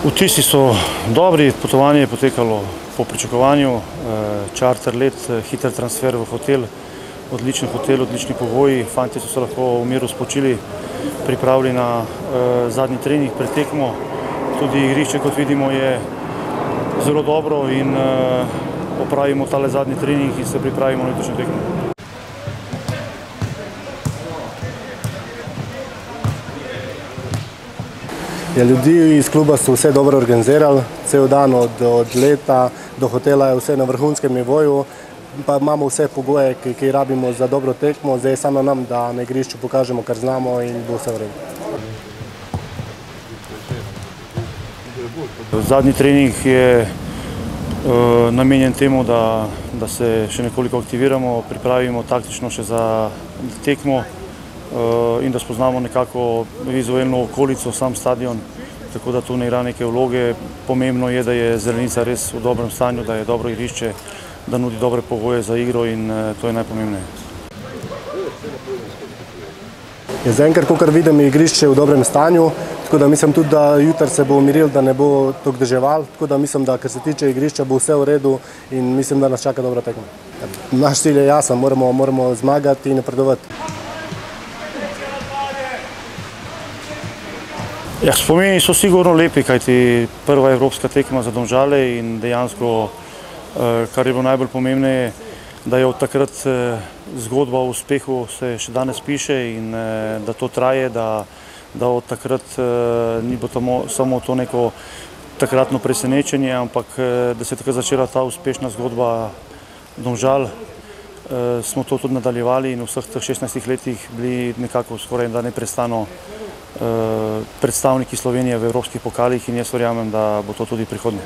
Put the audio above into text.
Vtisi so dobri, potovanje je potekalo po pričakovanju, čarter let, hiter transfer v hotel, odlični pogoji, fantje so se lahko v miru spočili, pripravili na zadnji trening pred tekmo. Tudi igrišče, kot vidimo, je zelo dobro in opravimo tale zadnji trening in se pripravimo na letošnjo tekmo. Ljudi iz kluba so vse dobro organizirali, cel dan od leta do hotela je vse na vrhunskem nivoju, pa imamo vse pogoje, ki rabimo za dobro tekmo, zdaj je samo nam, da na igrišču pokažemo, kar znamo in bo vse v redu. Zadnji trening je namenjen temu, da se še nekoliko aktiviramo, pripravimo taktično še za tekmo in da spoznamo nekako vizualno okolico, sam stadion, tako da tu ne igra neke vloge. Pomembno je, da je Zelenica res v dobrem stanju, da je dobro igrišče, da nudi dobre pogoje za igro in to je najpomembneje. Zaenkrat, kakor vidim, je igrišče v dobrem stanju, tako da mislim tudi, da jutri se bo umiril, da ne bo toliko deževal, tako da mislim, da kar se tiče igrišča, bo vse v redu in mislim, da nas čaka dobra tekma. Naš cilj je jasen, moramo zmagati in napredovati. Ja, spomini so sigurno lepi, kajti prva evropska tekma za Domžale in dejansko, kar je bilo najbolj pomembneje, da je od takrat zgodba o uspehu se še danes piše in da to traje, da od takrat ni bilo samo to neko takratno presenečenje, ampak da se je takrat začela ta uspešna zgodba Domžal. Smo to tudi nadaljevali in v vseh teh 16 letih bili nekako skoraj da neprestano predstavniki Slovenije v evropskih pokalih in jaz verjamem, da bo to tudi prihodnje.